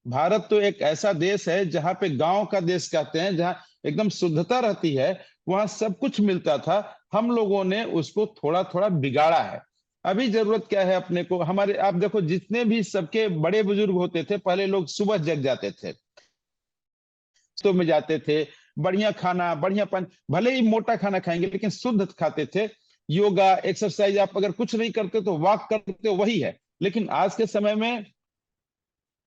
भारत तो एक ऐसा देश है जहां पे गांव का देश कहते हैं, जहां एकदम शुद्धता रहती है, वहां सब कुछ मिलता था। हम लोगों ने उसको थोड़ा थोड़ा बिगाड़ा है। अभी जरूरत क्या है अपने को, हमारे आप देखो, जितने भी सबके बड़े बुजुर्ग होते थे, पहले लोग सुबह जग जाते थे, तो में जाते थे, बढ़िया खाना, बढ़िया पानी, भले ही मोटा खाना खाएंगे लेकिन शुद्ध खाते थे। योगा, एक्सरसाइज, आप अगर कुछ नहीं करते तो वॉक करते हो, वही है। लेकिन आज के समय में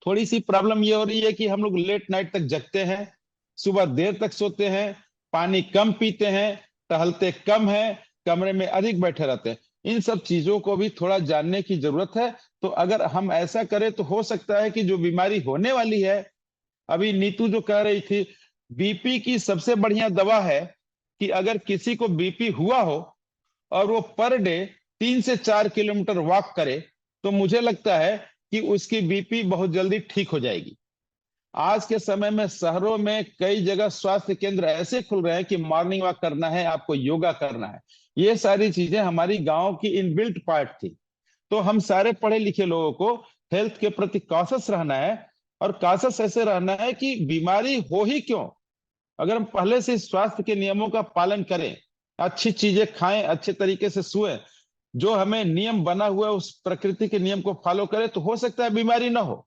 थोड़ी सी प्रॉब्लम ये हो रही है कि हम लोग लेट नाइट तक जगते हैं, सुबह देर तक सोते हैं, पानी कम पीते हैं, टहलते कम है, कमरे में अधिक बैठे रहते हैं। इन सब चीजों को भी थोड़ा जानने की जरूरत है। तो अगर हम ऐसा करें तो हो सकता है कि जो बीमारी होने वाली है, अभी नीतू जो कह रही थी, बीपी की सबसे बढ़िया दवा है कि अगर किसी को बीपी हुआ हो और वो पर डे 3 से 4 किलोमीटर वॉक करे, तो मुझे लगता है कि उसकी बीपी बहुत जल्दी ठीक हो जाएगी। आज के समय में शहरों में कई जगह स्वास्थ्य केंद्र ऐसे खुल रहे हैं कि मॉर्निंग वॉक करना है, आपको योगा करना है, ये सारी चीजें हमारी गांव की इनबिल्ट पार्ट थी। तो हम सारे पढ़े लिखे लोगों को हेल्थ के प्रति कॉशस रहना है, और कॉशस ऐसे रहना है कि बीमारी हो ही क्यों, अगर हम पहले से स्वास्थ्य के नियमों का पालन करें, अच्छी चीजें खाएं, अच्छे तरीके से सोएं, जो हमें नियम बना हुआ है उस प्रकृति के नियम को फॉलो करें, तो हो सकता है बीमारी ना हो।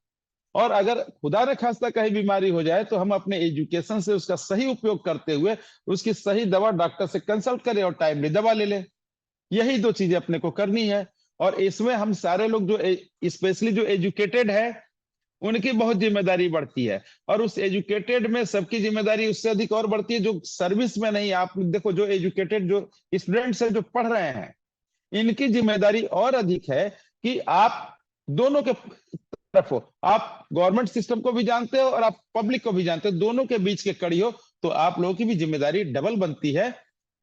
और अगर खुदा न खास्ता कहीं बीमारी हो जाए, तो हम अपने एजुकेशन से उसका सही उपयोग करते हुए उसकी सही दवा डॉक्टर से कंसल्ट करें और टाइमली दवा ले लें। यही दो चीजें अपने को करनी है। और इसमें हम सारे लोग जो स्पेशली जो एजुकेटेड है, उनकी बहुत जिम्मेदारी बढ़ती है। और उस एजुकेटेड में सबकी जिम्मेदारी उससे अधिक और बढ़ती है जो सर्विस में नहीं। आप देखो, जो एजुकेटेड जो स्टूडेंट्स हैं, जो पढ़ रहे हैं, इनकी जिम्मेदारी और अधिक है कि आप दोनों के तरफ हो, आप गवर्नमेंट सिस्टम को भी जानते हो और आप पब्लिक को भी जानते हो, दोनों के बीच के कड़ी हो, तो आप लोगों की भी जिम्मेदारी डबल बनती है।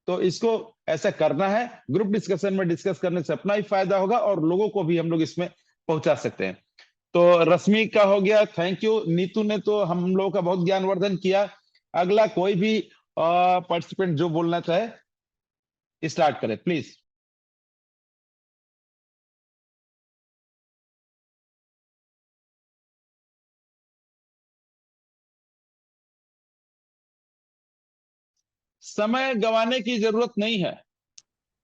तो इसको ऐसा करना है, ग्रुप डिस्कशन में डिस्कस करने से अपना ही फायदा होगा और लोगों को भी हम लोग इसमें पहुंचा सकते हैं। तो रश्मि का हो गया, थैंक यू। नीतू ने तो हम लोगों का बहुत ज्ञानवर्धन किया। अगला कोई भी पार्टिसिपेंट जो बोलना चाहे स्टार्ट करे प्लीज। समय गंवाने की जरूरत नहीं है,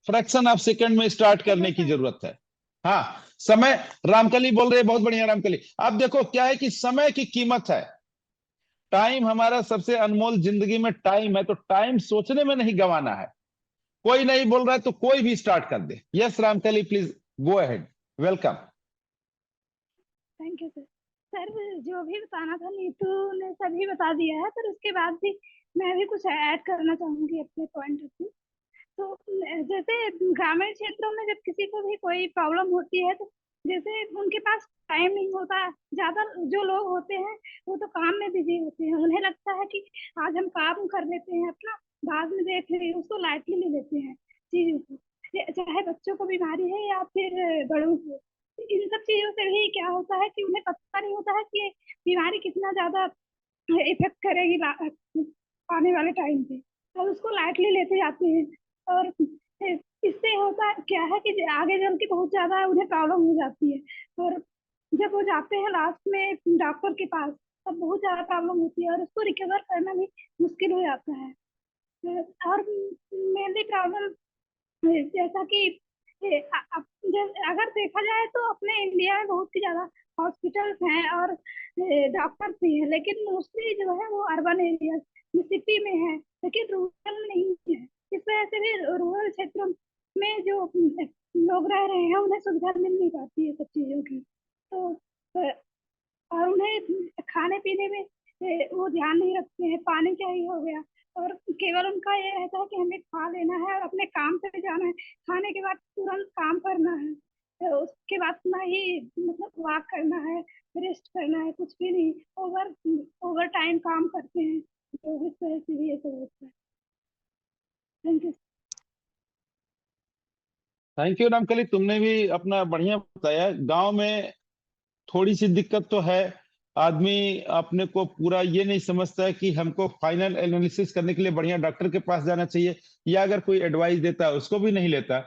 फ्रैक्शन ऑफ सेकंड में स्टार्ट करने की जरूरत है। हाँ, समय। रामकली बोल रहे हैं, बहुत बढ़िया रामकली। अब देखो क्या है कि समय की कीमत है, टाइम हमारा सबसे अनमोल जिंदगी में टाइम है, तो टाइम सोचने में नहीं गंवाना है। कोई नहीं बोल रहा है तो कोई भी स्टार्ट कर दे। Yes Ramkali, please go ahead, welcome. Thank you sir. Sir जो भी बताना था नीतू ने सभी बता दिया है, पर उसके बाद भी मैं भी कुछ ऐड करना चाहूंगी अपने पॉइंट ऑफ व्यू। तो जैसे ग्रामीण क्षेत्रों में जब किसी को भी कोई प्रॉब्लम होती है, तो जैसे उनके पास टाइम नहीं होता। ज्यादा जो लोग होते हैं वो तो काम में बिजी होते हैं, उन्हें लगता है कि आज हम काम कर लेते हैं अपना, बाद में देख लेंगे, उसको लाइटली ले लेते हैं चीजों को। चाहे बच्चों को बीमारी है या फिर बड़ों को, इन सब चीजों से भी क्या होता है कि उन्हें पता नहीं होता है कि ये बीमारी कितना ज्यादा इफेक्ट करेगी आने वाले टाइम पे, और उसको लाइटली लेते जाते हैं। और इससे होता क्या है कि आगे चल के बहुत ज्यादा उन्हें प्रॉब्लम हो जाती है, और जब वो जाते हैं लास्ट में डॉक्टर के पास, तब बहुत ज्यादा प्रॉब्लम होती है और उसको रिकवर करना भी मुश्किल हो जाता है। और मेनली प्रॉब्लम जैसा कि अगर देखा जाए तो अपने इंडिया में बहुत ही ज्यादा हॉस्पिटल्स हैं और डॉक्टर्स भी हैं, लेकिन मोस्टली जो है वो अर्बन एरिया में, सिटी में है, लेकिन रूरल में नहीं है। इस वजह से भी रूरल क्षेत्रों में जो लोग रह रहे हैं उन्हें सुविधा मिल नहीं पाती है सब चीजों की। तो और उन्हें खाने पीने में वो ध्यान नहीं रखते हैं, पानी का ही हो गया, और केवल उनका ये रहता है कि हमें खा लेना है और अपने काम पे जाना है, खाने के बाद तुरंत काम करना है, तो उसके बाद ना ही मतलब वॉक करना है, रेस्ट करना है, कुछ भी नहीं। ओवर टाइम काम करते हैं, तो इस वजह से भी ये सब होता है। Thank you. Thank you Ramkali, तुमने भी अपना बढ़िया बताया। गांव में थोड़ी सी दिक्कत तो है, आदमी अपने को पूरा ये नहीं समझता है कि हमको फाइनल एनालिसिस करने के लिए बढ़िया डॉक्टर के पास जाना चाहिए, या अगर कोई एडवाइस देता है उसको भी नहीं लेता।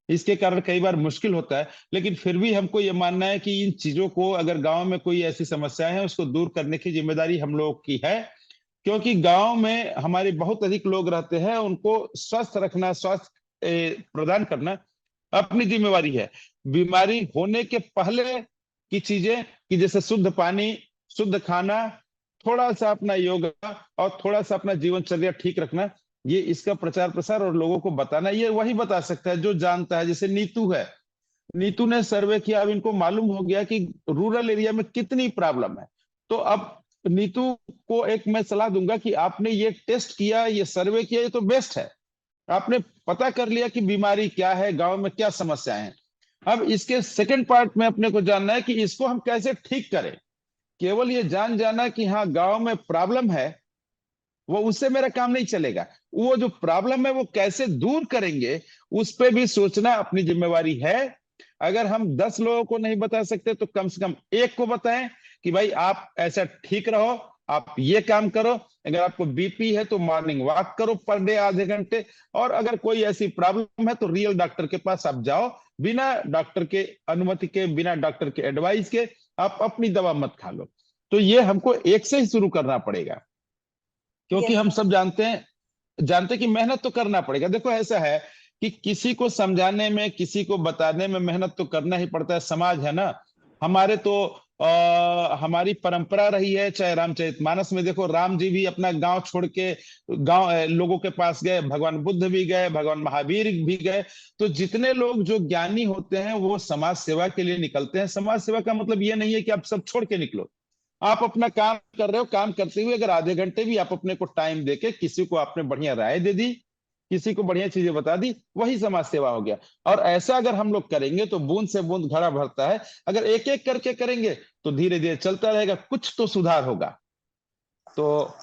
इसके कारण कई बार मुश्किल होता है। लेकिन फिर भी हमको ये मानना है कि इन चीजों को, अगर गांव में कोई ऐसी समस्याएं हैं, उसको दूर करने की जिम्मेदारी हम लोग की है। क्योंकि गांव में हमारे बहुत अधिक लोग रहते हैं, उनको स्वस्थ रखना, स्वास्थ्य प्रदान करना अपनी जिम्मेवारी है। बीमारी होने के पहले की चीजें, कि जैसे शुद्ध पानी, शुद्ध खाना, थोड़ा सा अपना योगा और थोड़ा सा अपना जीवनचर्या ठीक रखना, ये इसका प्रचार प्रसार और लोगों को बताना, ये वही बता सकता है जो जानता है। जैसे नीतू है, नीतू ने सर्वे किया, अब इनको मालूम हो गया कि रूरल एरिया में कितनी प्रॉब्लम है। तो अब नीतू को एक मैं सलाह दूंगा कि आपने ये टेस्ट किया, ये सर्वे किया, ये तो बेस्ट है। आपने पता कर लिया कि बीमारी क्या है, गांव में क्या समस्याएं हैं। अब इसके सेकंड पार्ट में अपने को जानना है कि इसको हम कैसे ठीक करें। केवल ये जान जाना कि हाँ गांव में प्रॉब्लम है, वो उससे मेरा काम नहीं चलेगा। वो जो प्रॉब्लम है वो कैसे दूर करेंगे, उस पर भी सोचना अपनी जिम्मेवारी है। अगर हम 10 लोगों को नहीं बता सकते तो कम से कम एक को बताएं कि भाई आप ऐसा ठीक रहो, आप ये काम करो। अगर आपको बीपी है तो मॉर्निंग वॉक करो पर डे आधे घंटे। और अगर कोई ऐसी प्रॉब्लम है तो रियल डॉक्टर के पास आप जाओ, बिना डॉक्टर के अनुमति के, बिना डॉक्टर के एडवाइस के आप अपनी दवा मत खा लो। तो ये हमको एक से ही शुरू करना पड़ेगा, क्योंकि हम सब जानते कि मेहनत तो करना पड़ेगा। देखो ऐसा है कि किसी को समझाने में, किसी को बताने में मेहनत तो करना ही पड़ता है। समाज है ना हमारे, तो हमारी परंपरा रही है। चाहे रामचरितमानस में देखो, राम जी भी अपना गांव छोड़ के गांव लोगों के पास गए, भगवान बुद्ध भी गए, भगवान महावीर भी गए। तो जितने लोग जो ज्ञानी होते हैं वो समाज सेवा के लिए निकलते हैं। समाज सेवा का मतलब ये नहीं है कि आप सब छोड़ के निकलो। आप अपना काम कर रहे हो, काम करते हुए अगर आधे घंटे भी आप अपने को टाइम देके किसी को आपने बढ़िया राय दे दी, किसी को बढ़िया चीजें बता दी, वही समाज सेवा हो गया। और ऐसा अगर हम लोग करेंगे तो बूंद से बूंद घड़ा भरता है। अगर एक एक करके करेंगे तो धीरे धीरे चलता रहेगा, कुछ तो सुधार होगा। तो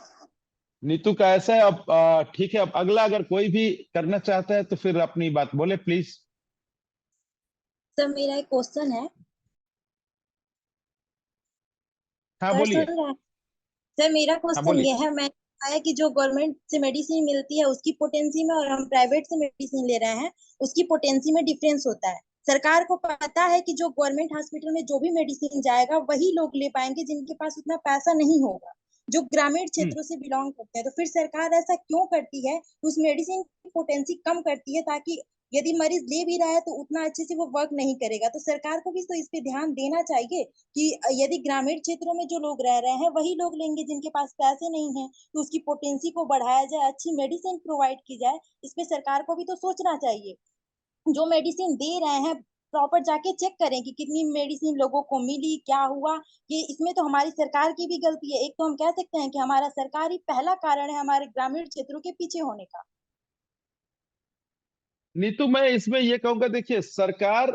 नीतू का ऐसा है। अब ठीक है, अब अगला अगर कोई भी करना चाहता है तो फिर अपनी बात बोले प्लीज। सर मेरा एक क्वेश्चन है। हाँ सर बोलिए। सुन रहे हैं? सर मेरा हाँ क्वेश्चन बोलिए। ये है, मैं है कि जो गवर्नमेंट से मेडिसिन मिलती है उसकी पोटेंसी में और हम प्राइवेट से मेडिसिन ले रहे हैं उसकी पोटेंसी में डिफरेंस होता है। सरकार को पता है कि जो गवर्नमेंट हॉस्पिटल में जो भी मेडिसिन जाएगा वही लोग ले पाएंगे जिनके पास उतना पैसा नहीं होगा, जो ग्रामीण क्षेत्रों से बिलोंग करते हैं। तो फिर सरकार ऐसा क्यों करती है, उस मेडिसिन की पोटेंसी कम करती है ताकि यदि मरीज ले भी रहा है तो उतना अच्छे से वो वर्क नहीं करेगा। तो सरकार को भी तो इस पे ध्यान देना चाहिए कि यदि ग्रामीण क्षेत्रों में जो लोग रह रहे हैं वही लोग लेंगे जिनके पास पैसे नहीं है, तो उसकी पोटेंसी को बढ़ाया जाए, अच्छी मेडिसिन प्रोवाइड की जाए। इस पे सरकार को भी तो सोचना चाहिए। जो मेडिसिन दे रहे हैं प्रॉपर जाके चेक करें कि कितनी मेडिसिन लोगों को मिली, क्या हुआ। ये इसमें तो हमारी सरकार की भी गलती है। एक तो हम कह सकते हैं कि हमारा सरकार ही पहला कारण है हमारे ग्रामीण क्षेत्रों के पीछे होने का। नीतू, मैं इसमें ये कहूंगा, देखिए सरकार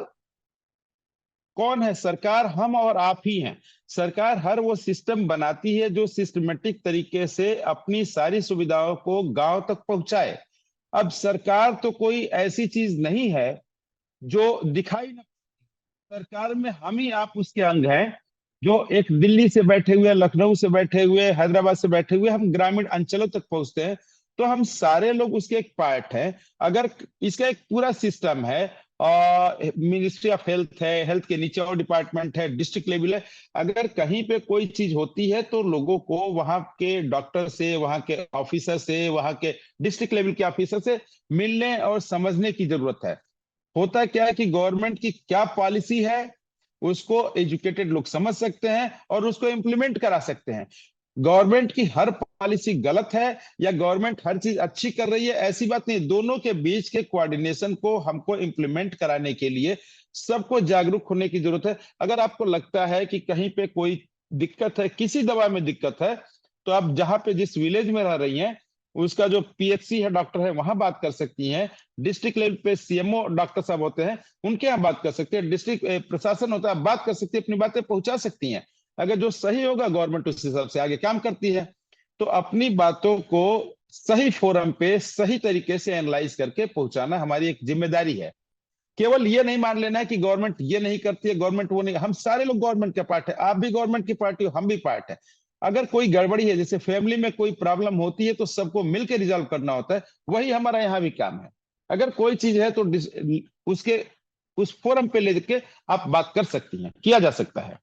कौन है? सरकार हम और आप ही हैं। सरकार हर वो सिस्टम बनाती है जो सिस्टमेटिक तरीके से अपनी सारी सुविधाओं को गांव तक पहुंचाए। अब सरकार तो कोई ऐसी चीज नहीं है जो दिखाई ना। सरकार में हम ही आप उसके अंग हैं, जो एक दिल्ली से बैठे हुए, लखनऊ से बैठे हुए, हैदराबाद से बैठे हुए हम ग्रामीण अंचलों तक पहुंचते हैं। तो हम सारे लोग उसके एक पार्ट हैं। अगर इसका एक पूरा सिस्टम है और मिनिस्ट्री ऑफ हेल्थ है, हेल्थ के नीचे और डिपार्टमेंट है, डिस्ट्रिक्ट लेवल है। अगर कहीं पे कोई चीज होती है तो लोगों को वहां के डॉक्टर से, वहां के ऑफिसर से, वहां के डिस्ट्रिक्ट लेवल के ऑफिसर से मिलने और समझने की जरूरत है। होता क्या है कि गवर्नमेंट की क्या पॉलिसी है उसको एजुकेटेड लोग समझ सकते हैं और उसको इम्प्लीमेंट करा सकते हैं। गवर्नमेंट की हर पॉलिसी गलत है या गवर्नमेंट हर चीज अच्छी कर रही है, ऐसी बात नहीं। दोनों के बीच के कोऑर्डिनेशन को हमको इम्प्लीमेंट कराने के लिए सबको जागरूक होने की जरूरत है। अगर आपको लगता है कि कहीं पे कोई दिक्कत है, किसी दवा में दिक्कत है, तो आप जहां पे जिस विलेज में रह रही हैं उसका जो पीएचसी है, डॉक्टर है, वहां बात कर सकती हैं। डिस्ट्रिक्ट लेवल पे सीएमओ डॉक्टर साहब होते हैं, उनके यहाँ बात कर सकते हैं। डिस्ट्रिक्ट प्रशासन होता है, बात कर सकती है, अपनी बातें पहुंचा सकती हैं। अगर जो सही होगा गवर्नमेंट उस हिसाब से आगे काम करती है। तो अपनी बातों को सही फोरम पे सही तरीके से एनालाइज करके पहुंचाना हमारी एक जिम्मेदारी है। केवल ये नहीं मान लेना है कि गवर्नमेंट ये नहीं करती है, गवर्नमेंट वो नहीं। हम सारे लोग गवर्नमेंट के पार्ट है, आप भी गवर्नमेंट की पार्टी हो, हम भी पार्ट है। अगर कोई गड़बड़ी है, जैसे फैमिली में कोई प्रॉब्लम होती है तो सबको मिलकर रिजॉल्व करना होता है, वही हमारा यहाँ भी काम है। अगर कोई चीज है तो उसके उस फोरम पे लेके आप बात कर सकती हैं, किया जा सकता है।